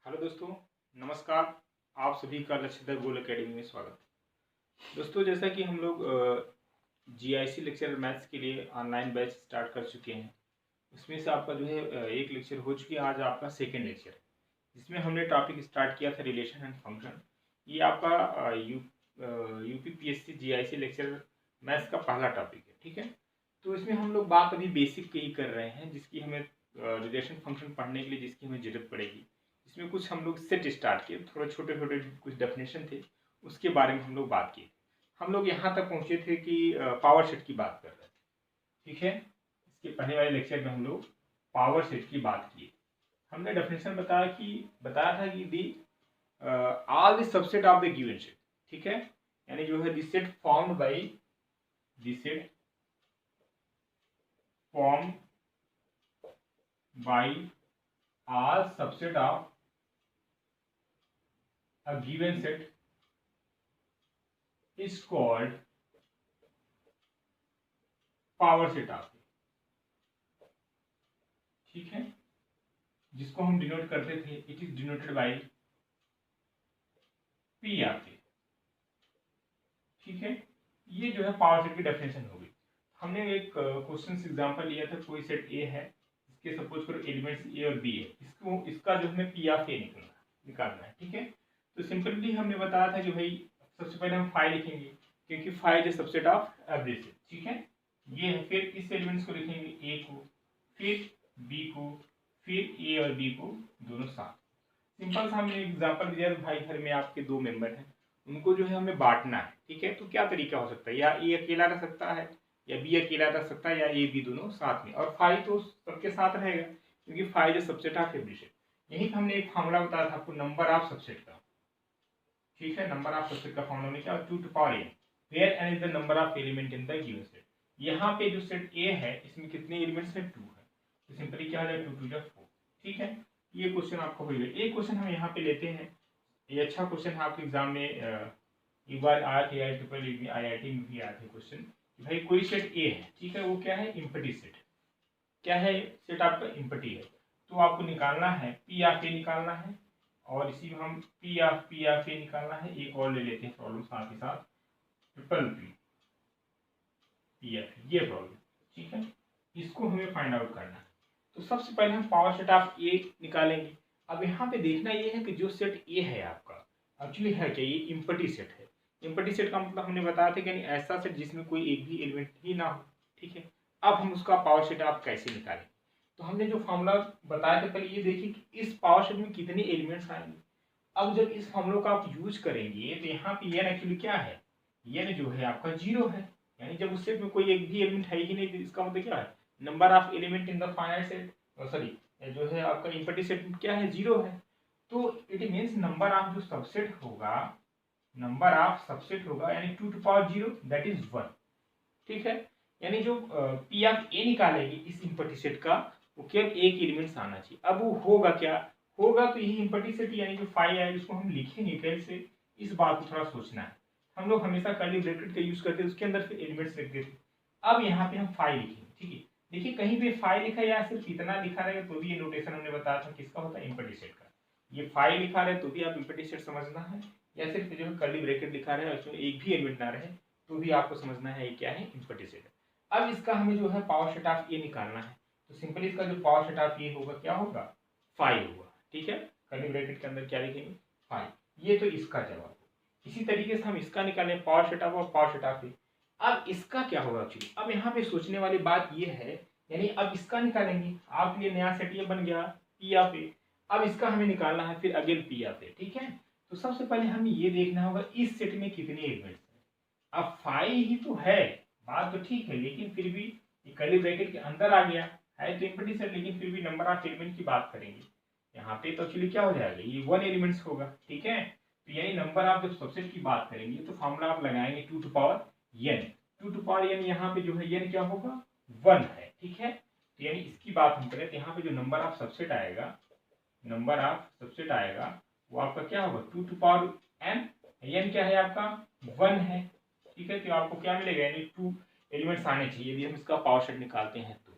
Hello दोस्तों, नमस्कार। आप सभी का लक्ष्यदर गोल अकेडमी में स्वागत है। दोस्तों, जैसा कि हम लोग जीआईसी लेक्चर मैथ्स के लिए ऑनलाइन बैच स्टार्ट कर चुके हैं, उसमें से आपका जो है एक लेक्चर हो चुकी है। आज आपका सेकेंड लेक्चर है, जिसमें हमने टॉपिक स्टार्ट किया था रिलेशन एंड फंक्शन। ये आपका यूपीपीएससी जीआईसी लेक्चर मैथ्स का पहला टॉपिक है, ठीक है। तो इसमें हम लोग बात अभी बेसिक की ही कर रहे हैं, जिसकी हमें रिलेशन फंक्शन पढ़ने के लिए जिसकी हमें जरूरत पड़ेगी। इसमें कुछ हम लोग सेट स्टार्ट किए, थोड़े छोटे छोटे कुछ डेफिनेशन थे, उसके बारे में हम लोग बात किए। हम लोग यहाँ तक पहुँचे थे कि पावर सेट की बात कर रहे थे, ठीक है। इसके पहले वाले लेक्चर में हम लोग पावर सेट की बात की। हमने डेफिनेशन बताया था कि the all the subset of the given set, ठीक है। यानी जो है this set formed by this set formed by all subset of a given set is called power set of A, ठीक है। जिसको हम डिनोट करते थे, it is denoted by P of A, ठीक है। ये जो है पावर सेट की डेफिनेशन हो गई। हमने एक क्वेश्चन एग्जांपल लिया था। कोई सेट ए है, इसके सपोज करो एलिमेंट्स ए और बी है, इसका जो हमें पी ऑफ ए निकालना है, ठीक है। तो सिंपली हमने बताया था कि भाई सबसे पहले हम फाइव लिखेंगे, क्योंकि five is subset of every set, ठीक है। ये है, फिर इस एलिमेंट्स को लिखेंगे ए को, फिर बी को, फिर ए और बी को दोनों साथ। सिंपल सा हमने एग्जांपल दिया, भाई घर में आपके दो मेंबर हैं, उनको जो है हमें बांटना है, ठीक है। तो क्या तरीका हो सकता है, या ए अकेला रह सकता है, या बी अकेला रह सकता है, या ए बी दोनों साथ में। और फाइव तो सबके साथ रहेगा, क्योंकि five is subset of every set. यही हमने एक फॉर्मूला बताया था आपको नंबर ऑफ सबसेट का, ठीक है। नंबर ऑफ सबसेट का फॉर्मूला में क्या, 2 to power n, where n is the number of element in the given set. यहाँ पे जो सेट ए है, इसमें कितने एलिमेंट्स हैं, 2 है। तो सिंपली क्या हो जाएगा, 2 2 4, ठीक है। ये क्वेश्चन आपको हो गया। एक क्वेश्चन हम यहाँ पे लेते हैं, ये अच्छा क्वेश्चन है, आपके एग्जाम में एक बार आया था, IIT में भी आया था क्वेश्चन। भाई कोई सेट ए है, ठीक है, वो क्या है, इम्पटी सेट। क्या है, सेट आपका इम्पटी है। तो आपको निकालना है पी ऑफ ए निकालना है, और इसी में हम पी ऑफ ए निकालना है। एक और ले लेते हैं प्रॉब्लम साथ ही साथ, ट्रिपल पी एफ, ये प्रॉब्लम, ठीक है। इसको हमें फाइंड आउट करना है। तो सबसे पहले हम पावर सेट ऑफ ए निकालेंगे। अब यहाँ पे देखना ये है कि जो सेट ए है आपका एक्चुअली है क्या, ये इम्पटी सेट है। इम्पटी सेट का मतलब हमने बताया था कि यानी ऐसा सेट जिसमें कोई एक भी एलिमेंट ही ना हो, ठीक है। अब हम उसका पावर सेट आप कैसे निकालें। तो हमने जो फॉर्मूला बताया था पहले, ये देखिए कि इस पावर सेट में कितने एलिमेंट्स आएंगे। अब जब इस फॉर्मूला का आप यूज करेंगे, तो यहाँ पे एन एक्चुअली क्या है, एन जो है आपका 0 है। यानी जब उस सेट में कोई एक भी एलिमेंट है ही नहीं, तो इसका मतलब क्या है, number of element in the finite set, sorry जो है आपका इम्पटी सेट क्या है, 0 है। तो इट मीन्स नंबर ऑफ जो सबसेट होगा, नंबर ऑफ सबसेट होगा यानी 2 to power 0, दैट इज 1, ठीक है। यानी जो पी ऑफ ए निकालेगी इस इम्पटी सेट का, वो केवल एक एलिमेंट्स आना चाहिए। अब वो होगा क्या, होगा तो यही इम्पटी सेट, यानी जो फाइव है जिसको हम लिखेंगे कैसे, इस बात को थोड़ा सोचना है। हम लोग हमेशा कर्ली ब्रैकेट का यूज करते हैं, उसके अंदर फिर एलिमेंट्स लिखते थे। अब यहाँ पे हम फाइव लिखेंगे, ठीक है। देखिए कहीं पे फाइव लिखा है या सिर्फ इतना लिखा रहेगा तो भी ये नोटेशन हमने बताया था किसका होता है, इम्पटी सेट का। ये फाइव लिखा रहे तो भी आप इम्पटी सेट समझना है, या सिर्फ जो है कर्ली ब्रैकेट लिखा रहे और उसमें एक भी एलिमेंट ना रहे तो भी आपको समझना है ये क्या है, इम्पटी सेट है। अब इसका हमें जो है पावर सेट ऑफ ए निकालना है। तो सिंपली इसका जो पावर सेट ऑफ ए होगा क्या होगा, 5 होगा, ठीक है। कर्ली ब्रैकेट के अंदर क्या लिखेंगे, 5। ये तो इसका जवाब। इसी तरीके से हम इसका निकालें, पावर सेट ऑफ और पावर सेट ऑफ ए। अब इसका क्या होगा एक्चुअली, अब यहाँ पे सोचने वाली बात ये है, यानी अब इसका निकालेंगे, आपके लिए नया सेट ये बन गया पी ऑफ ए। अब इसका हमें निकालना है फिर अगेन पी ऑफ ए, ठीक है। तो सबसे पहले हमें ये देखना होगा इस सेट में कितने एलिमेंट्स हैं। अब 5 ही तो है, बात तो ठीक है, लेकिन फिर भी कर्ली ब्रैकेट के अंदर आ गया है तो इम्पटी सेट, लेकिन फिर भी नंबर ऑफ एलिमेंट की बात करेंगे यहाँ पे तो एक्चुअली क्या हो जाएगा, ये 1 एलिमेंट्स होगा, ठीक है। तो यानी नंबर ऑफ जब सबसेट की बात करेंगे तो फॉर्मूला आप लगाएंगे 2 to power n। 2 to power n यहाँ पे जो है n क्या होगा, 1 है, ठीक है। तो यानी इसकी बात हम करें तो यहाँ पे जो नंबर ऑफ सबसेट आएगा, नंबर ऑफ सबसेट आएगा वो आपका क्या होगा, 2 to power n। n क्या है आपका, 1 है, ठीक है। तो आपको क्या मिलेगा, यानी 2 एलिमेंट्स आने चाहिए यदि हम इसका पावर सेट निकालते हैं तो।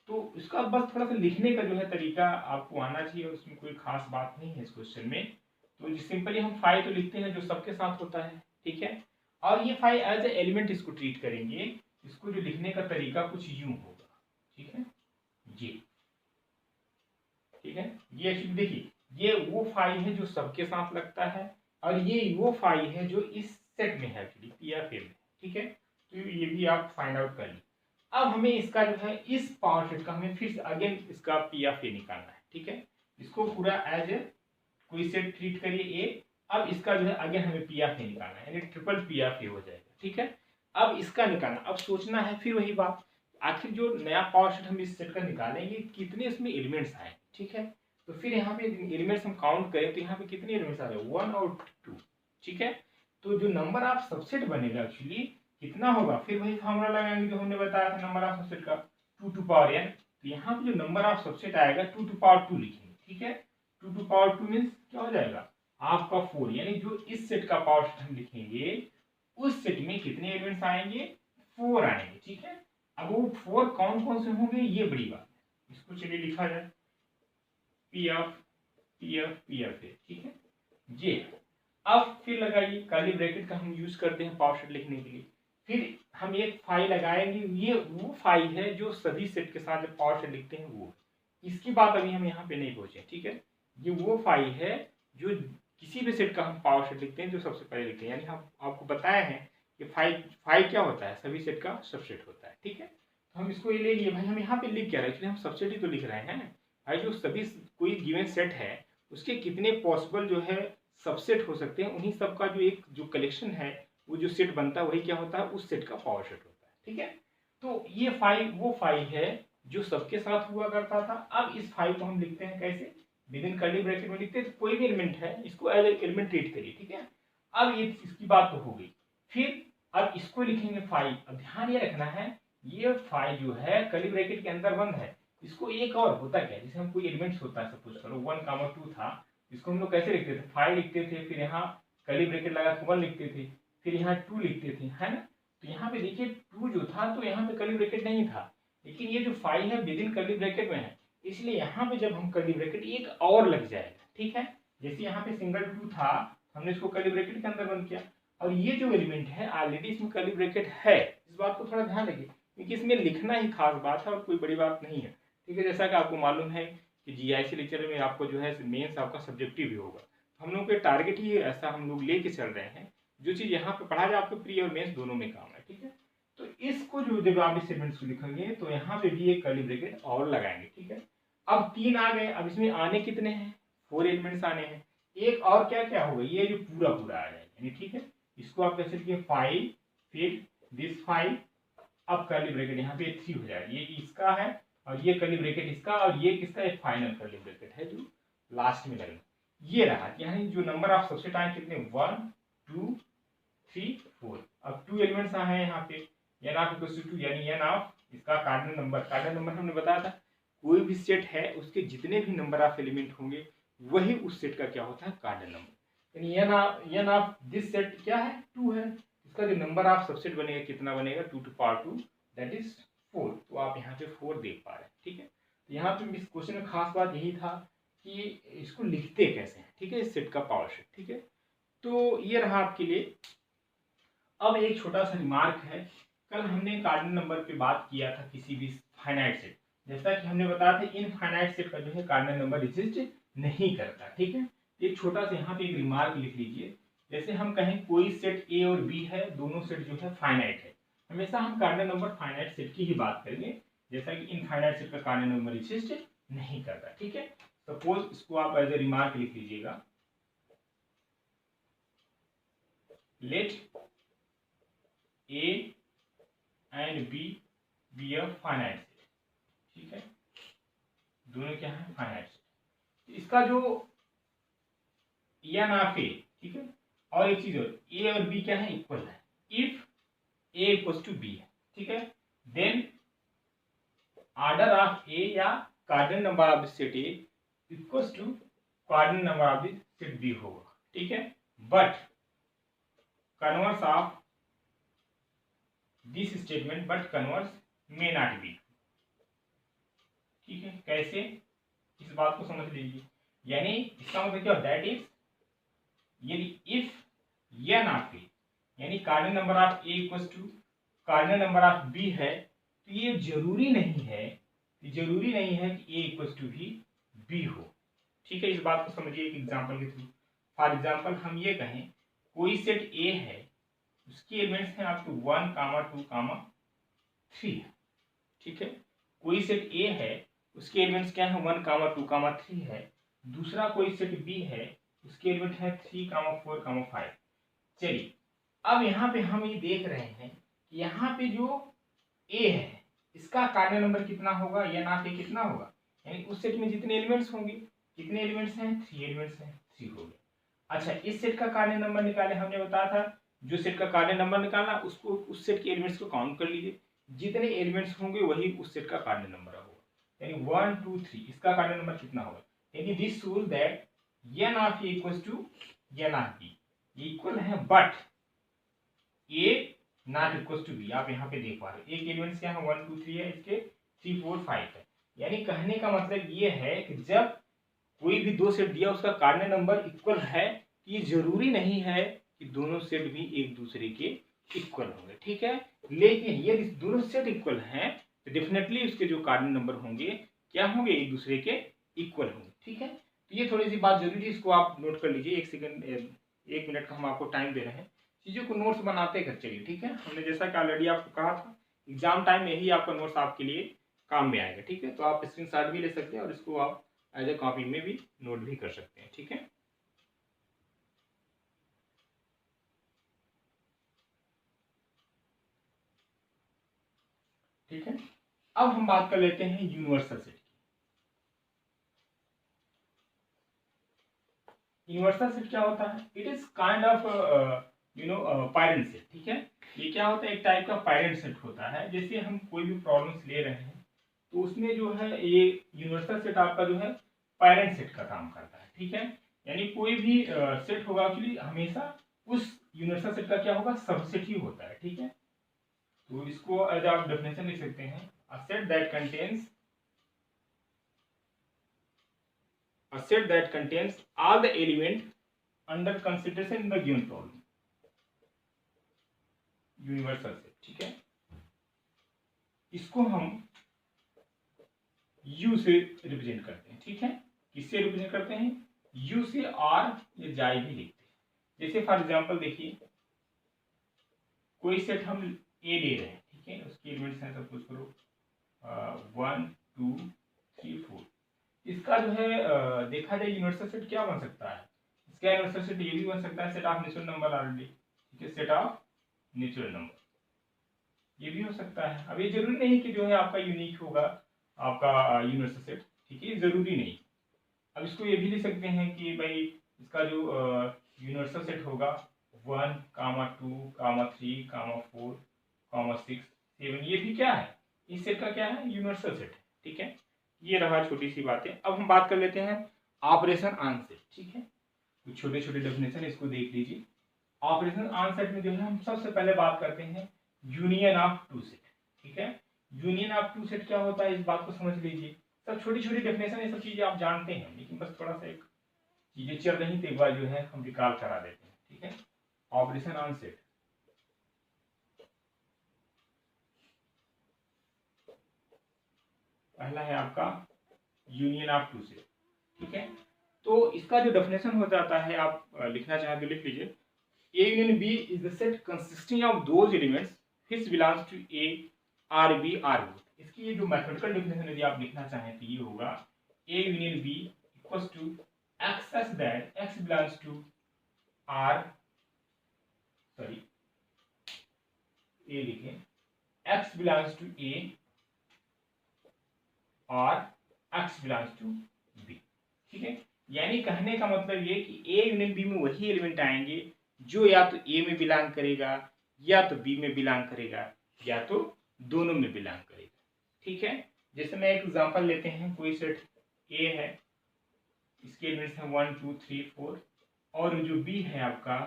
तो इसका बस थोड़ा सा लिखने का जो है तरीका आपको आना चाहिए, उसमें कोई खास बात नहीं है इस क्वेश्चन में। तो सिंपली हम फाइव तो लिखते हैं जो सबके साथ होता है, ठीक है। और ये फाइव एज ए एलिमेंट इसको ट्रीट करेंगे, इसको जो लिखने का तरीका कुछ यूं होगा, ठीक है। ये ठीक है, ये एक्चुअली देखिए ये वो फाइव है जो सबके साथ लगता है, और ये वो फाइव है जो इस सेट में है एक्चुअली पी या फेल में, ठीक है। तो ये भी आप फाइंड आउट कर लीजिए। अब हमें इसका जो है इस पावर सेट का हमें फिर अगेन इसका पी या फेल निकालना है, ठीक है। इसको पूरा एज ए कोई सेट ट्रीट करिए ए। अब इसका जो है अगेन हमें पी या फेल निकालना है, यानी ट्रिपल पी या फेल हो जाएगा, ठीक है। अब इसका निकालना, अब सोचना है फिर वही बात, आखिर जो नया पावर सेट हम इस सेट का निकालेंगे कितने इसमें एलिमेंट्स आए, ठीक है। तो फिर यहाँ पे एलिमेंट्स हम काउंट करें तो यहाँ पे कितने एलिमेंट्स आ रहे हैं, 1 और 2, ठीक है। तो जो नंबर ऑफ सबसेट बनेगा एक्चुअली कितना होगा, फिर वही फॉर्मूला लगाएंगे जो हमने बताया था नंबर ऑफ सबसेट का, 2 टू पावर n। तो यहाँ पे जो नंबर ऑफ सबसेट आएगा 2 टू पावर 2 लिखेंगे, ठीक है। 2 टू पावर 2 मीन्स क्या हो जाएगा आपका 4, यानी जो इस सेट का पावर सेट हम लिखेंगे उस सेट में कितने एलिमेंट्स आएंगे, 4 आएंगे, ठीक है। अब वो 4 कौन कौन से होंगे ये बड़ी बात है, इसको चलिए लिखा जाए P of P of P of, ठीक है। ये अब फिर लगाइए कर्ली ब्रैकेट का हम यूज करते हैं पावर सेट लिखने के लिए। फिर हम एक फाइल लगाएंगे, ये वो फाइल है जो सभी सेट के साथ जब पावर सेट लिखते हैं वो, इसकी बात अभी हम यहाँ पे नहीं पहुंचे, ठीक है। ये वो फाइल है जो किसी भी सेट का हम पावर सेट लिखते हैं जो सबसे पहले लिखते हैं, यानी हम आपको बताए हैं कि फाइल क्या होता है, सभी सेट का सबसेट होता है, ठीक है। तो हम इसको ये ले लिए भाई, हम यहाँ पे लिख क्या रहे हैं, हम सबसेट ही तो लिख रहे हैं भाई। जो सभी कोई गिवन सेट है उसके कितने पॉसिबल जो है सबसेट हो सकते हैं, उन्हीं सब का जो एक जो कलेक्शन है वो जो सेट बनता है वही क्या होता है उस सेट का पावर सेट होता है, ठीक है। तो ये फाइल वो फाइल है जो सबके साथ हुआ करता था। अब इस फाइल को हम लिखते हैं कैसे, विद इन कर्ली ब्रैकेट में लिखते हैं, तो कोई भी एलिमेंट है इसको एज एलिमेंट ट्रीट करिए, ठीक है। अब ये इसकी बात तो हो गई, फिर अब इसको लिखेंगे फाइल। अब ध्यान ये रखना है ये फाइल जो है कर्ली ब्रैकेट के अंदर बंद है, इसको एक और होता क्या है, जैसे हम कोई एलिमेंट्स होता है सपोज करो 1, 2 था, इसको हम लोग कैसे लिखते थे, 5 लिखते थे, फिर यहाँ कर्ली ब्रैकेट लगा 1 लिखते थे, फिर यहाँ 2 लिखते थे, है ना। तो यहाँ पे देखिए 2 जो था तो यहाँ पे कर्ली ब्रैकेट नहीं था, लेकिन ये जो 5 है विद इन कर्ली ब्रैकेट में है, इसलिए यहाँ पे जब हम कर्ली ब्रैकेट एक और लग जाएगा, ठीक है। जैसे यहाँ पे सिंगल 2 था हमने इसको कर्ली ब्रैकेट के अंदर बंद किया, और ये जो एलिमेंट है ऑलरेडी इसमें कर्ली ब्रैकेट है, इस बात को थोड़ा ध्यान रखिए क्योंकि इसमें लिखना ही खास बात है और कोई बड़ी बात नहीं है, ठीक है। जैसा कि आपको मालूम है कि जीआईसी लेक्चर में आपको जो है मेंस आपका सब्जेक्टिव भी होगा, हम लोग के टारगेट ही ऐसा हम लोग लेके चल रहे हैं, जो चीज़ यहाँ पे पढ़ा जाए आपको प्री और मेंस दोनों में काम है, ठीक है। तो इसको जो जब आप इस सेगमेंट्स को लिखेंगे तो यहाँ पे भी एक कर्ली ब्रैकेट और लगाएंगे, ठीक है। अब 3 आ गए, अब इसमें आने कितने हैं, 4 एलिमेंट्स आने हैं, एक और क्या क्या होगा ये जो पूरा पूरा आ जाएगा, ठीक है। इसको आप कैसे लिखिए 5 फिर दिस 5, अब कर्ली ब्रैकेट यहाँ पे 3 हो जाएगा, ये इसका है और ये कर्ली ब्रैकेट इसका, और ये किसका एक फाइनल कर्ली ब्रैकेट है जो लास्ट में लगेगा, ये रहा। यानी जो नंबर ऑफ सबसेट आए कितने 1, 2, 3, 4। अब 2 एलिमेंट्स आए हैं यहाँ पे, n ऑफ इक्वल्स टू 2, यानी n ऑफ इसका कार्डिनल नंबर हमने बताया था कोई भी सेट है उसके जितने भी नंबर ऑफ एलिमेंट होंगे वही उस सेट का क्या होता है कार्डिनल नंबर, यानी n ऑफ दिस सेट क्या है 2 है, इसका जो नंबर ऑफ सबसेट बनेगा कितना बनेगा 2 टू पावर 2 दैट इज 4। तो आप यहाँ पे 4 देख पा रहे हैं, ठीक है। तो यहाँ पे इस क्वेश्चन में खास बात यही था कि इसको लिखते कैसे हैं, ठीक है, इस सेट का पावर सेट, ठीक है। तो ये रहा आपके लिए। अब एक छोटा सा रिमार्क है, कल हमने कार्डिनल नंबर पे बात किया था किसी भी फाइनाइट सेट, जैसा कि हमने बताया था इनफाइनाइट सेट का जो है कार्डिनल नंबर एग्जिस्ट नहीं करता, ठीक है। एक छोटा सा यहाँ पे एक रिमार्क लिख लीजिए, जैसे हम कहें कोई सेट ए और बी है, दोनों सेट जो है फाइनाइट है, हमेशा हम कार्डिनल नंबर फाइनाइट सेट की ही बात करेंगे, जैसा कि इनफाइनाइट सेट का कार्डिनल नंबर एग्जिस्ट नहीं करता, ठीक है। सपोज इसको आप एज ए रिमार्क लिख लीजिएगा, late A and B be a finite set, ठीक है, दोनों क्या है फाइनाइट सेट। इसका जो n ऑफ A, ठीक है, और एक चीज और A और B क्या है इक्वल है, if A equals to B है, ठीक है, देन ऑर्डर ऑफ A या cardinal number of set A equals to cardinal number of set B होगा, ठीक है। But converse of this statement but converse may not be, ठीक है, कैसे, इस बात को समझ लीजिए। यानी इसका मतलब क्या, दैट इज, यदि इफ या ना फिर, यानी cardinal number of A equals to cardinal number of B है, तो ये जरूरी नहीं है कि ए इक्वल्स टू भी बी हो। ठीक है, इस बात को समझिए एक एग्जांपल के थ्रू। फॉर एग्जांपल हम ये कहें कोई सेट ए है, उसकी एलिमेंट्स हैं आपके 1, 2, 3 है। ठीक है, कोई सेट ए है, उसके एलिमेंट्स क्या है, 1, 2, 3 है। दूसरा कोई सेट बी है, उसके एलिमेंट है 3, 4, 5। चलिए, अब यहाँ पे हम ये देख रहे हैं कि यहाँ पे जो ए है इसका कार्डिनल नंबर कितना होगा, या ना पे कितना होगा, यानी उस सेट में जितने एलिमेंट्स होंगे, कितने एलिमेंट्स हैं, 3 एलिमेंट्स हैं, 3 हो गए। अच्छा, इस सेट का कार्डिनल नंबर निकाले, हमने बताया था जो सेट का कार्डिनल नंबर निकालना उसको उस सेट के एलिमेंट्स को काउंट कर लीजिए, जितने एलिमेंट्स होंगे वही उस सेट का कार्डिनल नंबर होगा। यानी 1, 2, 3 इसका कार्डिनल नंबर कितना होगा, यानी this shows that n of a equals to n of b equal है, but a not equals to b। आप यहाँ पे देख पा रहे हैं एक एलिमेंट्स क्या है, 1, 2, 3 है, इसके 3, 4, 5 है। यानी कहने का मतलब ये है कि जब कोई भी दो सेट दिया उसका कार्डिनल नंबर इक्वल है, ये जरूरी नहीं है कि दोनों सेट भी एक दूसरे के इक्वल होंगे। ठीक है, लेकिन यदि दोनों सेट इक्वल हैं तो डेफिनेटली उसके जो कार्डिनल नंबर होंगे क्या होंगे, एक दूसरे के इक्वल होंगे। ठीक है, तो ये थोड़ी सी बात जरूरी है, इसको आप नोट कर लीजिए। 1 मिनट का हम आपको टाइम दे रहे हैं, चीज़ों को नोट्स बनाते कर चलिए। ठीक है, हमने जैसा कि ऑलरेडी आपको कहा था एग्जाम टाइम में ही आपका नोट्स आपके लिए काम में आएगा। ठीक है, तो आप स्क्रीनशॉट भी ले सकते हैं और इसको आप एज ए कॉपी में भी नोट भी कर सकते हैं। ठीक है, ठीक है, अब हम बात कर लेते हैं यूनिवर्सल सेट की। यूनिवर्सल सेट क्या होता है, it is kind of parent set. ठीक है, ये क्या होता है, एक टाइप का पैरेंट सेट होता है। जैसे हम कोई भी प्रॉब्लम्स ले रहे हैं तो उसमें जो है ये यूनिवर्सल सेट आपका जो है पैरेंट सेट का काम करता है। ठीक है, यानी कोई भी सेट होगा एक्चुअली हमेशा उस यूनिवर्सल सेट का क्या होगा, सबसेट ही होता है। ठीक है, तो इसको एज आप डेफिनेशन लिख सकते हैं, a set that contains all the element under consideration in the given problem, universal set. ठीक है, इसको हम U से रिप्रेजेंट करते हैं। ठीक है, किससे रिप्रेजेंट करते हैं, U से, और ये जाई भी लिखते हैं। जैसे फॉर एग्जांपल देखिए कोई सेट हम ए ले रहे हैं, ठीक है, उसके एलिमेंट्स हैं सपोज करो 1, 2, 3, 4। इसका जो है देखा जाए यूनिवर्सल सेट क्या बन सकता है, इसका यूनिवर्सल सेट ये भी बन सकता है set of natural number already. ठीक है, सेट ऑफ नेचुरल नंबर ये भी हो सकता है। अब ये जरूरी नहीं कि जो है आपका यूनिक होगा आपका यूनिवर्सल सेट। ठीक है, जरूरी नहीं। अब इसको ये भी लिख सकते हैं कि भाई इसका जो यूनिवर्सल सेट होगा 1, 2, 3, 4, 6, 7, ये भी क्या है, इस सेट का क्या है, यूनिवर्सल सेट है। ठीक है, ये रहा छोटी सी बातें। अब हम बात कर लेते हैं ऑपरेशन ऑन सेट। ठीक है, कुछ छोटे छोटे डेफिनेशन इसको देख लीजिए। ऑपरेशन ऑन सेट में जो है हम सबसे पहले बात करते हैं यूनियन ऑफ टू सेट। ठीक है, यूनियन ऑफ टू सेट क्या होता है, इस बात को समझ लीजिए। सब छोटी छोटी डेफिनेशन ये सब चीजें आप जानते हैं, लेकिन बस थोड़ा सा एक चीजें चल रही तो एक बार जो है हम रिकॉल करा देते हैं। ठीक है, ऑपरेशन ऑन सेट, पहला है आपका यूनियन ऑफ टू सेट। ठीक है, तो इसका जो डेफिनेशन हो जाता है, आप लिखना चाहें तो लिख लीजिए, A union B is the set consisting of those elements which belongs to A or B or both। इसकी ये जो मैथमेटिकल डेफिनेशन यदि आप लिखना चाहें तो ये होगा A union B equals to X such that X belongs to R, sorry A लिखें, X belongs to A और X belongs to B। ठीक है, यानी कहने का मतलब ये कि A यूनियन B में वही एलिमेंट आएंगे जो या तो ए में बिलोंग करेगा, या तो बी में बिलोंग करेगा, या तो दोनों में बिलोंग करेगा। ठीक है, जैसे मैं एक एग्जांपल लेते हैं, कोई सेट ए है, इसके एलिमेंट्स हैं 1, 2, 3, 4 और जो बी है आपका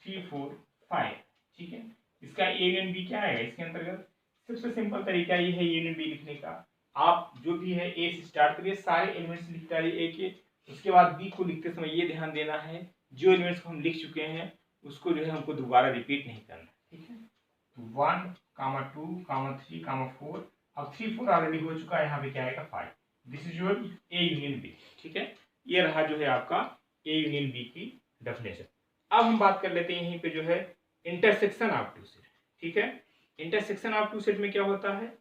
3, 4, 5। ठीक है, इसका ए यूनियन बी क्या आएगा, इसके अंतर्गत सबसे सिंपल तरीका ये है यूनियन बी लिखने का आप जो भी है ए से स्टार्ट करिए, सारे एलिमेंट्स लिख डालिए ए के। उसके बाद बी को लिखते समय ये ध्यान देना है जो एलिमेंट्स को हम लिख चुके हैं उसको जो है हमको दोबारा रिपीट नहीं करना, ठीक है। 1, 2, 3, 4, अब 3, 4 ऑलरेडी हो चुका है, यहाँ पे क्या आएगा 5। This is your A union B, ठीक है। ये रहा जो है आपका ए यूनियन बी की डेफिनेशन। अब हम बात कर लेते हैं यहीं पे जो है इंटरसेक्शन ऑफ टू सेट, ठीक है। इंटरसेक्शन ऑफ टू सेट में क्या होता है,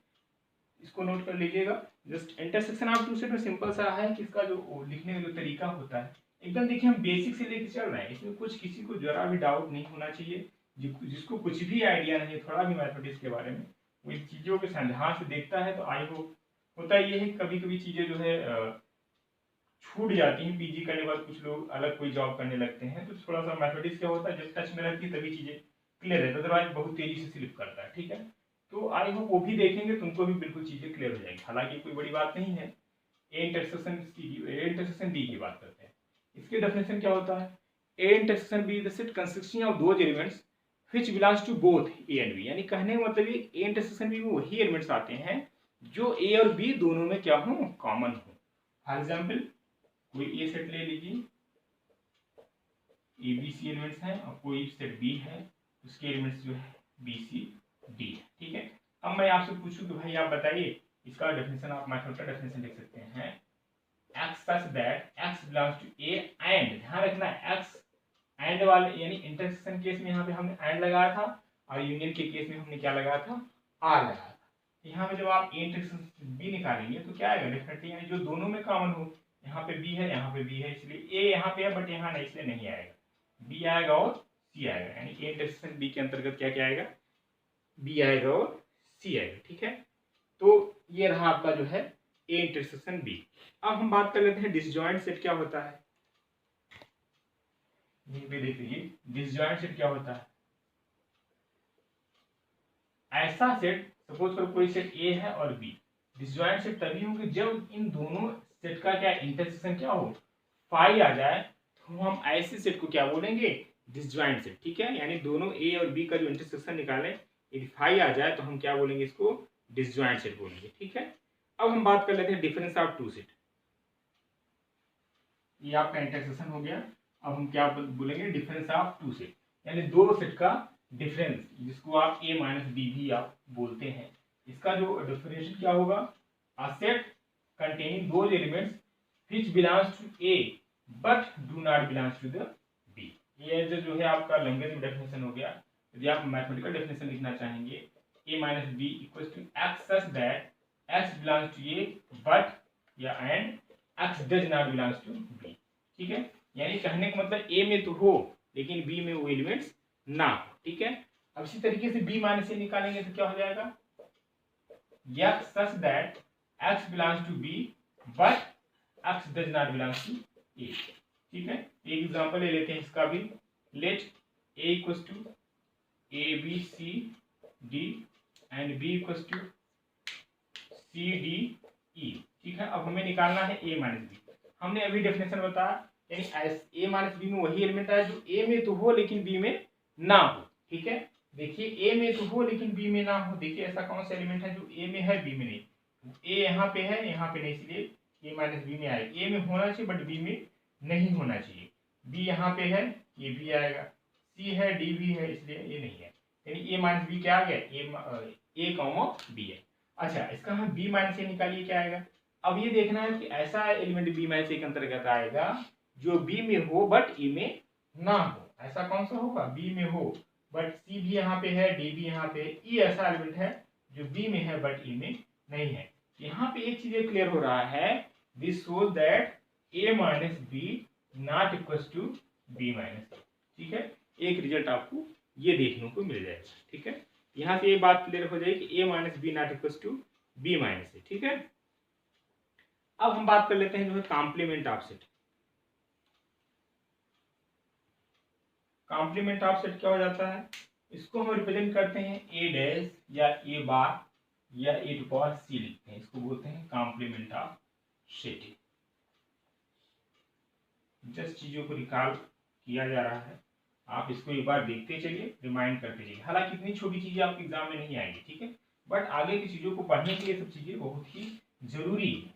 इसको नोट कर लीजिएगा। Just intersection of two set में सिंपल सा है कि इसका जो लिखने का जो तरीका होता है एकदम देखिए हम बेसिक से लेके चल रहे हैं, इसमें कुछ किसी को जरा भी डाउट नहीं होना चाहिए। जिसको कुछ भी आइडिया नहीं है थोड़ा भी मैथमेटिक्स के बारे में, वो इन चीज़ों के ध्यान से देखता है तो आई होप होता ये है कभी कभी चीज़ें जो है छूट जाती हैं। पीजी करने के बाद कुछ लोग अलग कोई जॉब करने लगते हैं तो थोड़ा सा मैथमेटिक्स क्या होता है जब टच में रहती है तभी चीज़ें क्लियर रहती है, अदरवाइज बहुत तेजी से स्लिप करता है, ठीक है। तो आई होप वो भी देखेंगे तो उनको भी बिल्कुल चीज़ें क्लियर हो जाएंगी। हालांकि कोई बड़ी बात नहीं है। ए इंटरसेक्शन बी की बात करते हैं। इसके डेफिनेशन क्या होता है, A intersection B the set consisting of those elements which belongs to both A and B. यानी कहने का मतलब ये ए इंटरसेक्शन बी में वही एलिमेंट्स आते हैं जो ए और बी दोनों में क्या हो, कॉमन हो। फॉर एग्जाम्पल कोई ए सेट ले लीजिए, ए बी सी एलिमेंट्स हैं, और कोई सेट बी है उसके एलिमेंट्स जो है बी सी डी है, ठीक है। अब मैं आपसे पूछूं कि भाई आप बताइए इसका डेफिनेशन, आप मैथड का डेफिनेशन लिख सकते हैं x such that x belongs to a and, ध्यान रखना x एंड वाले यानी इंटरसेक्शन केस में यहाँ पे हमने एंड लगाया था और यूनियन के केस में हमने क्या लगाया था, आर लगाया था। यहाँ पे जब आप ए इंटरसेक्शन बी निकालेंगे तो क्या आएगा, डेफिनेटली यानी जो दोनों में कॉमन हो। यहाँ पे बी है, यहाँ पे बी है, इसलिए ए यहाँ पे है बट यहाँ नहीं, इसलिए नहीं आएगा, बी आएगा और सी आएगा। यानी ए इंटरसेक्शन बी के अंतर्गत क्या क्या आएगा, बी आएगा और सी आएगा, ठीक है। तो ये रहा आपका जो है ए इंटरसेक्शन बी। अब हम बात कर लेते हैं डिसजॉइंट सेट क्या होता है। यहीं पे देख लीजिए डिसजॉइंट सेट क्या होता है। ऐसा सेट, सपोज करो कोई सेट ए है और बी, डिसजॉइंट सेट तभी होंगे जब इन दोनों सेट का क्या इंटरसेक्शन क्या हो, फाई आ जाए, तो हम ऐसे सेट को क्या बोलेंगे, डिसजॉइंट सेट, ठीक है। यानी दोनों ए और बी का जो इंटरसेक्शन निकालें यदि फाई आ जाए तो हम क्या बोलेंगे, इसको डिसजॉइंट सेट बोलेंगे, ठीक है। अब हम बात कर लेते हैं डिफरेंस ऑफ टू सेट। ये आपका इंटरसेक्शन हो गया। अब हम क्या बोलेंगे, डिफरेंस ऑफ टू सेट, यानी दो सेट का डिफरेंस, जिसको आप ए माइनस बी भी आप बोलते हैं। इसका जो डिफरेंशिएशन क्या होगा, a set containing those elements which belongs to A but do not belongs to the B. ये जो है आपका लैंग्वेज में डेफिनेशन हो गया। यदि आप मैथमेटिकल डेफिनेशन लिखना चाहेंगे, A minus B equal to X such that x belongs to A but या and X does not belongs to B, ठीक है। यानी कहने का मतलब ए में तो हो लेकिन बी में वो एलिमेंट्स ना हो, ठीक है। अब इसी तरीके से बी माइनस ए निकालेंगे तो क्या हो जाएगा, X such that x belongs to B but X does not belongs to A, ठीक है। एक एग्जांपल ले लेते हैं इसका भी, let A equals to A B C D and B equals to C D E, ठीक है। अब हमें निकालना है ए माइनस बी। हमने अभी डेफिनेशन बताया यानी ए माइनस बी में वही एलिमेंट है जो ए में तो हो लेकिन बी में ना हो, ठीक है। देखिए ए में तो हो लेकिन बी में ना हो, देखिए ऐसा कौन सा एलिमेंट है जो ए में है बी में नहीं, ए यहाँ पे है यहाँ पे नहीं, इसलिए ए माइनस बी में आएगा। ए में होना चाहिए बट बी में नहीं होना चाहिए, बी यहाँ पे है ये बी आएगा, सी है डी भी है इसलिए ये नहीं है, यानी ए माइनस बी क्या आ गया, ए कॉमा बी है। अच्छा इसका हम बी माइनस ए निकालिए क्या आएगा। अब ये देखना है कि ऐसा एलिमेंट बी माइनस ए के अंतर्गत आएगा जो बी में हो बट ए में ना हो। ऐसा कौन सा होगा, बी में हो बट सी भी यहाँ पे है डी भी यहाँ पे, ई ऐसा एलिमेंट है जो बी में है बट ई में नहीं है। यहाँ पे एक चीज क्लियर हो रहा है, this shows that A minus B not equal to B minus A, ठीक है। एक रिजल्ट आपको ये देखने को मिल जाएगा, ठीक है। यहाँ से ये बात क्लियर हो जाएगी कि A minus B not equal to B minus A, ठीक है। अब हम बात कर लेते हैं जो है complement of set. Complement of set क्या हो जाता है, इसको हम रिप्रेजेंट करते हैं ए डैश या ए बार या ए टू पावर सी लिखते हैं, इसको बोलते हैं कॉम्प्लीमेंट ऑफ सेट। जस्ट चीजों को रिकॉल किया जा रहा है, आप इसको एक बार देखते चलिए, रिमाइंड करते चलिए। हालांकि इतनी छोटी चीजें आपके एग्जाम में नहीं आएंगी, ठीक है, बट आगे की चीजों को पढ़ने के लिए सब चीजें बहुत ही जरूरी है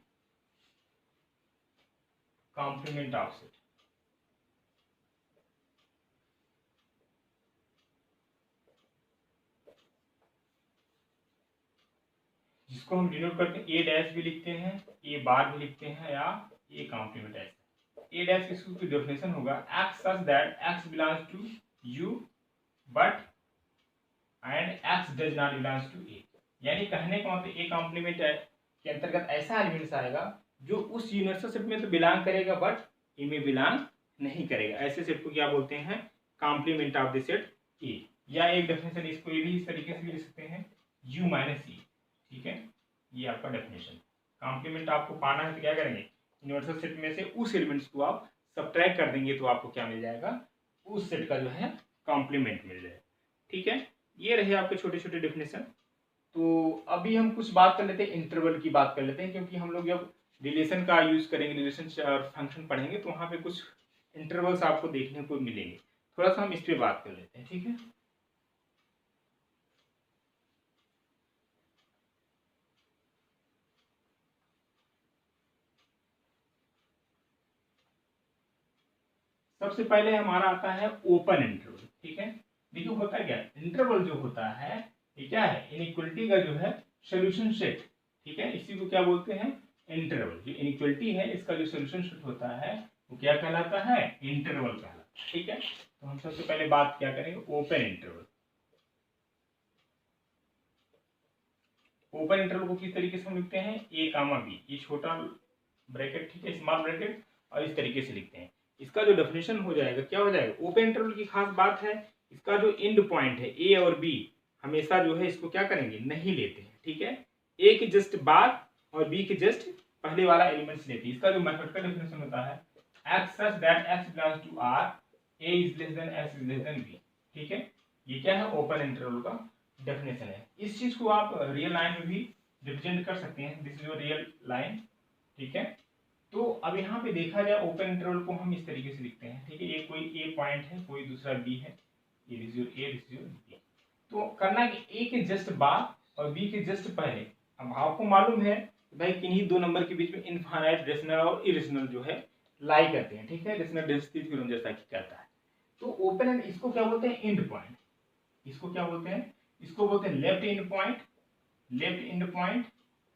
कॉम्प्लीमेंट ऑफ सेट। जिसको हम डिनोट करते हैं ए डैश भी लिखते हैं, ए बार भी लिखते हैं, या ए कॉम्प्लीमेंट ऐसे। ए डैश की डेफिनेशन होगा X such that x belongs to U but and X does not belongs to A. यानी कहने का मतलब ए कॉम्प्लीमेंट के अंतर्गत ऐसा एलिमेंट्स आएगा जो उस यूनिवर्सल सेट में तो बिलोंग करेगा बट ए में बिलोंग नहीं करेगा। ऐसे सेट को क्या बोलते हैं? Complement of the set A. या एक डेफिनेशन इसको ये भी इस तरीके से भी लिख सकते हैं, यू माइनस ई। ठीक है, ये आपका डेफिनेशन। कॉम्प्लीमेंट आपको पाना है तो क्या करेंगे? यूनिवर्सल सेट में से उस एलिमेंट्स को आप सब्ट्रैक्ट कर देंगे तो आपको क्या मिल जाएगा? उस सेट का जो है कॉम्प्लीमेंट मिल जाएगा। ठीक है, ये रहे आपके छोटे छोटे डेफिनेशन। तो अभी हम कुछ बात कर लेते हैं, इंटरवल की बात कर लेते हैं, क्योंकि हम लोग जब रिलेशन का यूज करेंगे, रिलेशन और फंक्शन पढ़ेंगे तो वहाँ पे कुछ इंटरवल्स आपको देखने को मिलेंगे। थोड़ा सा हम इस पर बात कर लेते हैं। ठीक है, सबसे पहले हमारा आता है ओपन इंटरवल। ठीक है, देखिए होता क्या है, इंटरवल जो होता है ये क्या है? इनइक्वलिटी का जो है सोल्यूशन सेट। ठीक है, इसी को क्या बोलते हैं? इंटरवल। जो इनइक्वलिटी है इसका जो सोल्यूशन सेट होता है वो क्या कहलाता है? इंटरवल कहलाता है। ठीक है, तो हम सबसे पहले बात क्या करेंगे? Open interval. ओपन इंटरवल को किस तरीके से हम लिखते हैं? ए कामा बी, ये छोटा ब्रैकेट, ठीक है, स्मॉल ब्रैकेट, और इस तरीके से लिखते हैं। इसका जो डेफिनेशन हो जाएगा क्या हो जाएगा? ओपन इंटरवल की खास बात है इसका जो एंड पॉइंट है ए और बी, हमेशा जो है इसको क्या करेंगे? नहीं लेते हैं। ठीक है, ए के जस्ट बाद और बी के जस्ट पहले वाला एलिमेंट्स लेते हैं। इसका जो मेथड का डेफिनेशन होता है X such that x belongs to R, A is less than x is less than B. ठीक है, ये क्या है? ओपन इंटरवल का डेफिनेशन है। इस चीज को आप रियल लाइन में भी रिप्रेजेंट कर सकते हैं, this is your real line. ठीक है, तो अब यहाँ पे देखा जाए ओपन इंटरवल को हम इस तरीके से लिखते हैं। ठीक है, ये कोई ए पॉइंट है, कोई दूसरा बी है, ये this your A, this your B. तो करना है कि ए के जस्ट बाद और बी के जस्ट पहले। अब आपको मालूम है कि भाई किन्हीं दो नंबर के बीच में इनफाइनाइट, रेशनल और इरेशनल जो है लाई करते हैं। ठीक है, रेशनल डेंसिटी थ्योरम जैसा कि कहता है। तो ओपन एंड इसको क्या बोलते हैं? And point. इसको क्या बोलते हैं? इसको बोलते हैं left and point, left and point,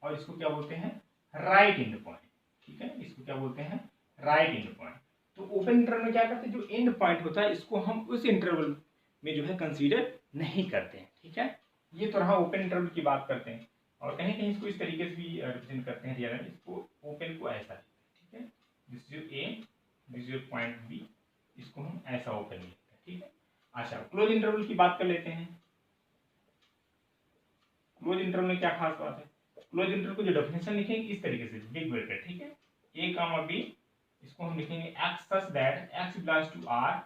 और इसको क्या बोलते हैं? Right and point. ठीक है, इसको क्या बोलते हैं? Right and point. तो ओपन इंटरवल में क्या करते हैं? जो एंड पॉइंट होता है इसको हम उस इंटरवल में जो है कंसीडर नहीं करते हैं। ठीक है, ये तो रहा ओपन इंटरवल की बात करते हैं। और कहीं कहीं इसको इस तरीके से भी रिप्रेजेंट करते हैं रियल में, इसको ओपन को ऐसा। ठीक है, this is A, this is point B, इसको हम ऐसा ओपन लिखते हैं। ठीक है, अच्छा क्लोज इंटरवल की बात कर लेते हैं। क्लोज इंटरवल में क्या खास बात है? क्लोज इंटरवल को जो डेफिनेशन लिखेंगे इस तरीके से, बिग ब्रैकेट। ठीक है, ए कामा बी, इसको हम लिखेंगे X such that x belongs to R,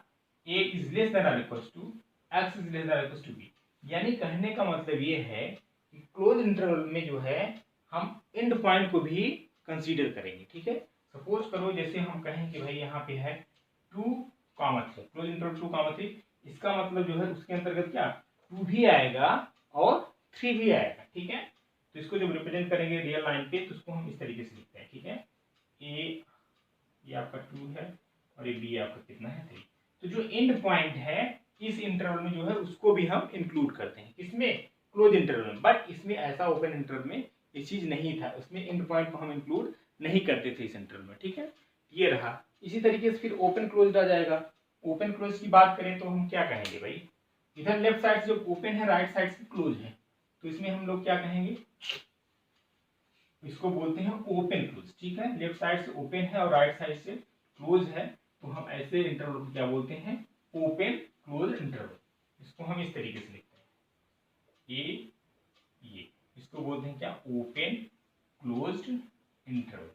A is less than और equals to X is less than और इक्वल्स टू बी। यानी कहने का मतलब ये है कि क्लोज इंटरवल में जो है हम एंड पॉइंट को भी कंसीडर करेंगे। ठीक है, सपोज करो जैसे हम कहें कि भाई यहाँ पे है 2,3, क्लोज इंटरवल 2,3, इसका मतलब जो है उसके अंतर्गत क्या 2 भी आएगा और 3 भी आएगा। ठीक है, तो इसको जब रिप्रेजेंट करेंगे रियल लाइन पे तो उसको हम इस तरीके से लिखते हैं। ठीक है, ए ये आपका 2 है और ये बी आपका कितना है 3। तो जो एंड पॉइंट है इस इंटरवल में जो है उसको भी हम इंक्लूड करते हैं। इसमें क्लोज इंटरवल में, बट इसमें ऐसा ओपन इंटरवल में ये चीज नहीं था, उसमें एंड पॉइंट को हम इंक्लूड नहीं करते थे इस इंटरवल में। ठीक है, ये रहा। इसी तरीके से फिर ओपन क्लोज आ जाएगा। ओपन क्लोज की बात करें तो हम क्या कहेंगे भाई? इधर लेफ्ट साइड से जो ओपन है, राइट साइड से क्लोज है, तो इसमें हम लोग क्या कहेंगे? इसको बोलते हैं ओपन क्लोज। ठीक है, लेफ्ट साइड से ओपन है और राइट साइड से क्लोज है, तो हम ऐसे इंटरवल को क्या बोलते हैं? Open close interval. इसको हम इस तरीके से लिखते हैं, ये इसको बोलते हैं क्या? Open closed interval.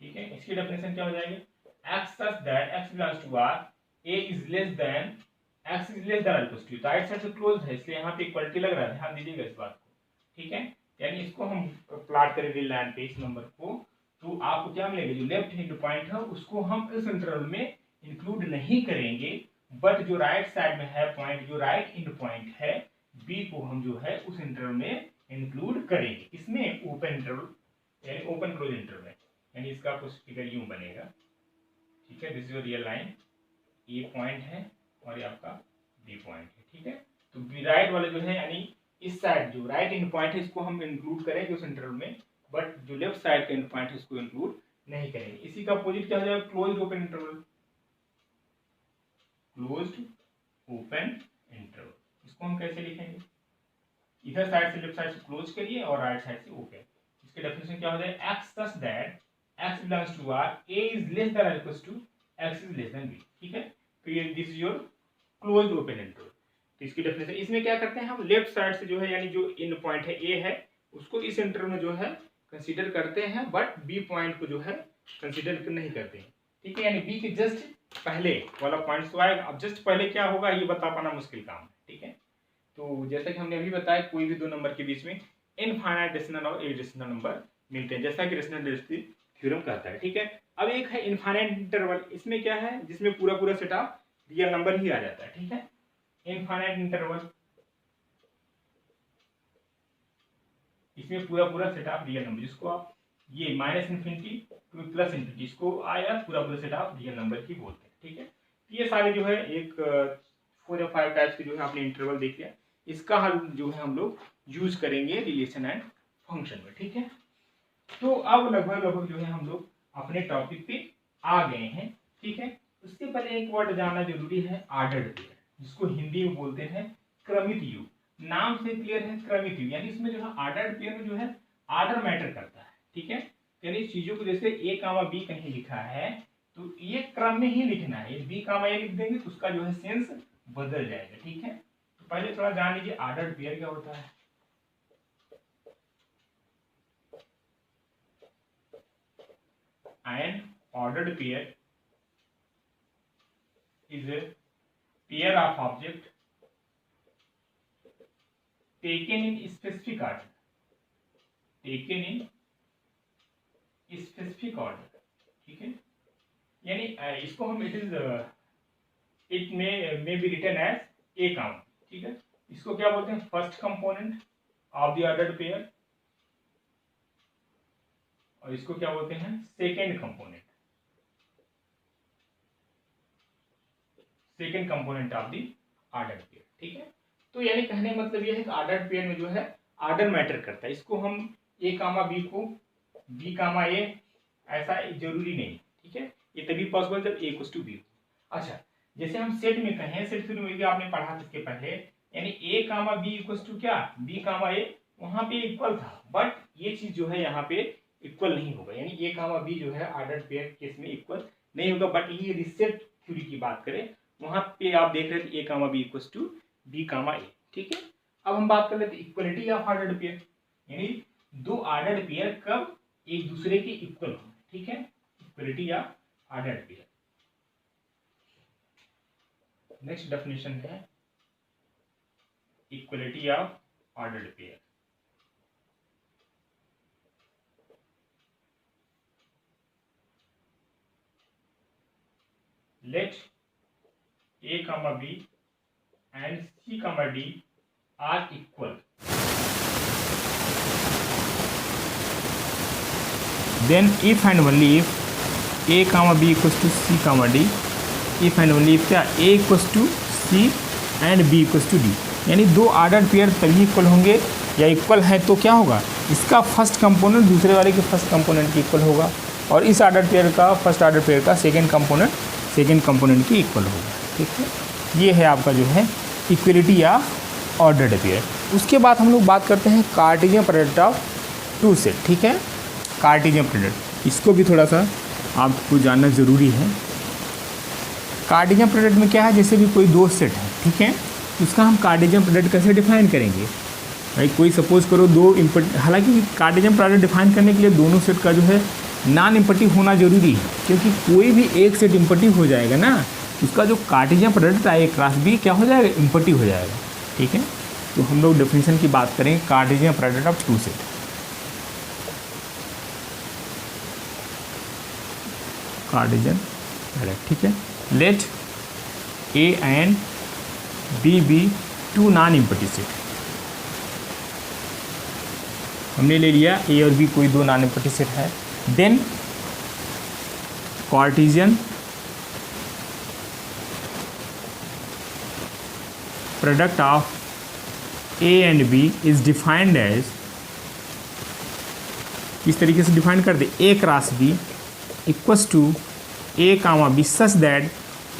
ठीक है, इसकी डेफिनेशन क्या हो जाएगी? X such that x belongs to R, A is less than x is less than और इक्वल्स टू। राइट साइड से क्लोज है इसलिए यहाँ पे इक्वलिटी लग रहा है, ध्यान दीजिएगा इस बात को। ठीक है, यानी इसको हम प्लॉट करें रियल लाइन पे इस नंबर को, तो आपको क्या मिलेगा? जो लेफ्ट हैंड पॉइंट है उसको हम इस इंटरवल में इंक्लूड नहीं करेंगे, बट जो राइट साइड में है पॉइंट, जो राइट हैंड पॉइंट है बी को हम जो है उस इंटरवल में इंक्लूड करेंगे। इसमें ओपन इंटरवल यानी ओपन क्लोज इंटरवल है, यानी इसका कुछ फिगर यूं बनेगा, ठीक है। This is your real line, A point है और ये आपका बी पॉइंट है, ठीक है। तो राइट वाला जो है यानी इस साइड जो राइट एंड पॉइंट है इसको हम इंक्लूड करेंगे उस इंटरवल में, बट जो लेफ्ट साइड का एंड पॉइंट है उसको इंक्लूड नहीं करेंगे। इसी का अपोजिट क्या हो जाएगा, closed open interval, closed open interval. इसको हम कैसे लिखेंगे, इधर साइड से लेफ्ट साइड से क्लोज करिए और राइट साइड से ओपन। इसके डेफिनेशन क्या हो जाएगा, x such that x belongs to R, a is less than or equals to x is less than b, ठीक है। तो ये this is your closed open interval. तो इसकी डेफिनेशन, इसमें क्या करते हैं हम, लेफ्ट साइड से जो है यानी जो इन पॉइंट है ए है उसको इस इंटरवल में जो है कंसीडर करते हैं, बट बी पॉइंट को जो है कंसीडर नहीं करते हैं, ठीक है। यानी बी के जस्ट पहले वाला पॉइंट तो आएगा, अब जस्ट पहले क्या होगा ये बता पाना मुश्किल काम है, ठीक है। तो जैसा कि हमने अभी बताया, कोई भी दो नंबर के बीच में इनफाइनाइट रेशनल और इरेशनल नंबर मिलते हैं, जैसा कि रेशनल डिग्री थ्योरम कहता है, ठीक है। अब एक है इनफाइनाइट इंटरवल, इसमें क्या है, जिसमें पूरा पूरा सेट ऑफ रियल नंबर ही आ जाता है, ठीक है। इनफाइनाइट इंटरवल, इसमें पूरा पूरा सेट ऑफ रियल नंबर, जिसको आप ये minus infinity two plus infinity, इसको आया पूरा पूरा सेट ऑफ रियल नंबर ही बोलते हैं, ठीक है। ये सारे जो है एक 4 या 5 टाइप्स के जो है आपने इंटरवल देख लिया, इसका हल जो है हम लोग यूज करेंगे रिलेशन एंड फंक्शन में, ठीक है। तो अब लगभग जो है हम लोग अपने टॉपिक पे आ गए हैं, ठीक है। उससे पहले एक वर्ड जानना जरूरी है, ऑर्डर्ड पेयर, जिसको हिंदी में बोलते हैं क्रमित युग। नाम से क्लियर है, क्रमित युग, यानी इसमें जो है ऑर्डर्ड पेयर में जो है ऑर्डर मैटर करता है, ठीक है। यानी चीजों को जैसे ए कामा बी कहीं लिखा है तो ये क्रम में ही लिखना है, बी कामा ए लिख देंगे तो उसका जो है सेंस बदल जाएगा, ठीक है। तो पहले थोड़ा जान लीजिए ऑर्डर्ड पेयर क्या होता है। An ordered pair is a pair of object taken in specific order, taken in specific order, ठीक है। यानी इसको हम it may be written as a count, ठीक है। इसको क्या बोलते हैं, first component of the ordered pair, और इसको क्या बोलते हैं, second component, second component of the ordered pair, ठीक है। तो यानी कहने का मतलब यह है कि ऑर्डर्ड पेयर में जो है ऑर्डर मैटर करता है। इसको हम ए कामा बी को बी कामा ए ऐसा जरूरी नहीं, ठीक है। ये तभी पॉसिबल जब ए इक्वल्स टू बी हो। अच्छा, जैसे हम सेट में कहें, सेट थ्योरी में भी आपने पढ़ा था इसके पहले, यानी ए कामा बी इक्वल्स टू क्या, बी कामा ए, वहां पे इक्वल था, बट ये चीज जो है यहाँ पे इक्वल नहीं होगा, यानी ए कामा बी जो है ऑर्डर्ड पेयर केस में इक्वल नहीं होगा। बट ये रिसेट थ्योरी की बात करें, वहां पे आप देख रहे थे ए comma B equals to B comma ए, ठीक है। अब हम बात कर लेते हैं इक्वलिटी ऑफ ऑर्डर्ड पेयर, यानी दो ऑर्डर्ड पेयर कब एक दूसरे के इक्वल हो, ठीक है। Equality of ordered pair, next definition है equality of ordered pair. Let A comma B and C comma D are equal, then if and only if A comma B equals to C comma D, if and only if क्या A equals to C and B equals to D, यानी दो ordered pair तभी equal होंगे या equal है तो क्या होगा, इसका फर्स्ट कंपोनेंट दूसरे वाले के फर्स्ट कंपोनेंट की इक्वल होगा, और इस ऑर्डर पेयर का फर्स्ट ऑर्डर पेयर का सेकेंड कंपोनेंट की इक्वल होगा, ठीक है। ये है आपका जो है इक्वलिटी ऑफ ऑर्डर्ड पेयर। उसके बाद हम लोग बात करते हैं Cartesian product of two set, ठीक है। कार्टेशियन प्रोडक्ट, इसको भी थोड़ा सा आपको जानना ज़रूरी है। कार्टेशियन प्रोडक्ट में क्या है, जैसे भी कोई दो सेट है, ठीक है, उसका हम कार्टेशियन प्रोडक्ट कैसे डिफाइन करेंगे। भाई कोई सपोज करो दो हालांकि कार्टेशियन प्रोडक्ट डिफाइन करने के लिए दोनों सेट का जो है नॉन इम्पटिव होना जरूरी है, क्योंकि कोई भी एक सेट इम्पटिव हो जाएगा ना, उसका जो Cartesian product A cross B क्या हो जाएगा, इम्पटिव हो जाएगा, ठीक है। तो हम लोग डेफिनेशन की बात करें Cartesian product of two set. Cartesian product, ठीक है। Let A and B be two non empty set, हमने ले लिया ए और बी कोई दो नॉन एम्प्टी सेट है। Then Cartesian product of A and B is defined as, इस तरीके से डिफाइन कर दे, A cross B equals to A comma B such that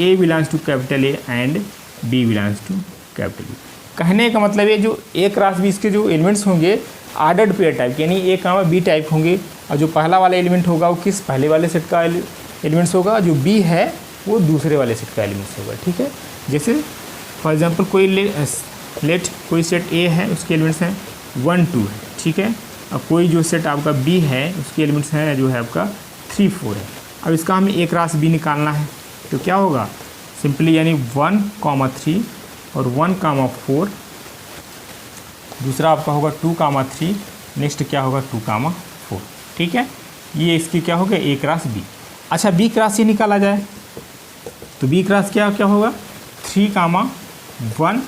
A belongs to capital A and B belongs to capital B. कहने का मतलब ये जो ए क्रॉस बी इसके जो एलिमेंट्स होंगे ऑर्डर्ड पेयर टाइप, यानी ए कामा बी टाइप होंगे, और जो पहला वाला एलिमेंट होगा वो किस पहले वाले सेट का एलिमेंट्स होगा, जो बी है वो दूसरे वाले सेट का एलिमेंट्स होगा। ठीक है, जैसे फॉर एग्जांपल कोई लेट कोई सेट ए है, उसके एलिमेंट्स हैं 1 2 है। ठीक है, अब कोई जो सेट आपका बी है उसके एलिमेंट्स हैं जो है आपका 3 4 है। अब इसका हमें ए क्रॉस बी निकालना है, तो क्या होगा सिंपली, यानी 1 3 और 1 4, दूसरा आपका होगा 2 3, नेक्स्ट क्या होगा 2 4। ठीक है, ये इसकी क्या होगा ए क्रॉस बी। अच्छा, बी क्रॉस ये निकाला जाए तो बी क्रॉस क्या क्या होगा 3 1,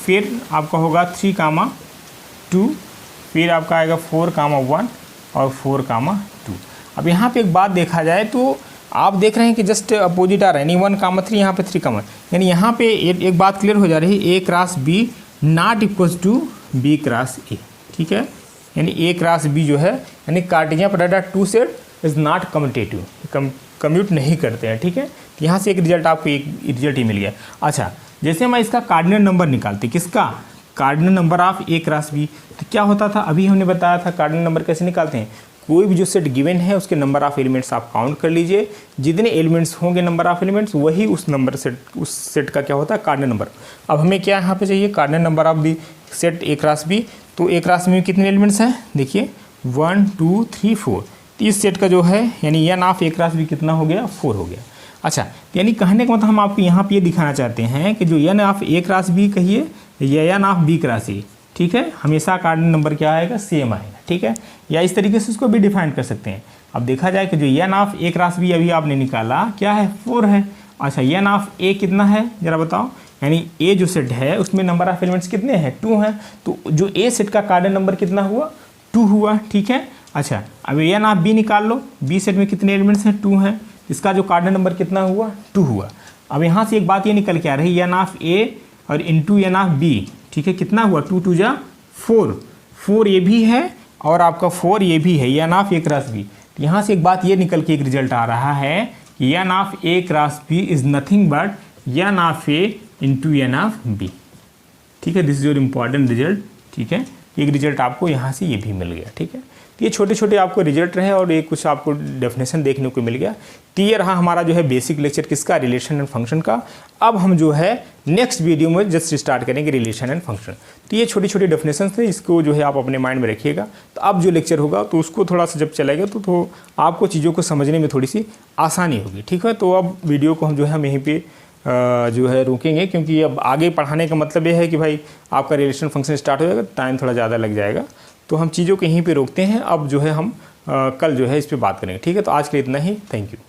फिर आपका होगा 3 2, फिर आपका आएगा 4 1 और 4 2। अब यहाँ पे एक बात देखा जाए तो आप देख रहे हैं कि जस्ट अपोजिट आ रहा है, यानी 1 3, यहाँ पे 3 यानी यहाँ पे एक बात क्लियर हो जा रही है, A cross B not equals to B cross A. ठीक है, यानी ए क्रॉस बी जो है, यानी Cartesian product two set is not commutative, commute नहीं करते हैं। ठीक है, तो यहाँ से एक रिजल्ट आपको एक रिजल्ट ही मिल गया। अच्छा, जैसे हम इसका कार्डिनल नंबर निकालते, किसका cardinal number of A cross B, तो क्या होता था, अभी हमने बताया था कार्डिनल नंबर कैसे निकालते हैं। कोई भी जो सेट गिवन है उसके नंबर ऑफ एलिमेंट्स आप काउंट कर लीजिए, जितने एलिमेंट्स होंगे नंबर ऑफ एलिमेंट्स वही उस नंबर सेट, उस सेट का क्या होता है कार्डिनल नंबर। अब हमें क्या यहाँ पे चाहिए cardinal number of the set A cross B, तो ए क्रॉस में कितने एलिमेंट्स हैं, देखिए 1 2 3 4, तो इस सेट का जो है यानी n of A cross B कितना हो गया 4 हो गया। अच्छा, यानी कहने का मतलब हम आपको यहाँ पे ये दिखाना चाहते हैं कि जो n of A cross B कहिए या n of B cross A, ठीक है, हमेशा कार्डिनल नंबर क्या आएगा सेम आएगा। ठीक है, या इस तरीके से उसको भी डिफाइन कर सकते हैं। अब देखा जाए कि जो n of A cross B अभी आपने निकाला क्या है 4 है। अच्छा, एन ऑफ ए कितना है जरा बताओ, यानी ए जो सेट है उसमें नंबर ऑफ एलिमेंट्स कितने हैं 2 हैं, तो जो ए सेट का कार्डिनल नंबर कितना हुआ 2 हुआ। ठीक है, अच्छा अब एन ऑफ बी निकाल लो, बी सेट में कितने एलिमेंट्स हैं 2 हैं, इसका जो कार्डिनल नंबर कितना हुआ 2 हुआ। अब यहाँ से एक बात ये निकल के आ रही है एन ऑफ ए और इंटू एन ऑफ बी, ठीक है, कितना हुआ 2 2 जा 4, 4 ये भी है और आपका 4 ये भी है, n of A cross B. यहाँ से एक बात ये निकल के एक रिजल्ट आ रहा है कि n of A cross B is nothing but n of A into n of B. ठीक है, this is your important result. ठीक है, एक रिजल्ट आपको यहाँ से ये भी मिल गया। ठीक है, तो ये छोटे छोटे आपको रिजल्ट रहे और ये कुछ आपको डेफिनेशन देखने को मिल गया। तो ये रहा हमारा जो है बेसिक लेक्चर किसका, रिलेशन एंड फंक्शन का। अब हम जो है नेक्स्ट वीडियो में जस्ट स्टार्ट करेंगे रिलेशन एंड फंक्शन। तो ये छोटी छोटी डेफिनेशन थे, इसको जो है आप अपने माइंड में रखिएगा। तो अब जो लेक्चर होगा तो उसको थोड़ा सा जब चलेगा तो आपको चीज़ों को समझने में थोड़ी सी आसानी होगी। ठीक है, तो अब वीडियो को हम जो है हम यहीं पर जो है रोकेंगे, क्योंकि अब आगे पढ़ाने का मतलब ये है कि भाई आपका रिलेशन फंक्शन स्टार्ट हो जाएगा, टाइम थोड़ा ज़्यादा लग जाएगा। तो हम चीज़ों को यहीं पे रोकते हैं। अब जो है हम कल जो है इस पर बात करेंगे। ठीक है, तो आज के लिए इतना ही, थैंक यू।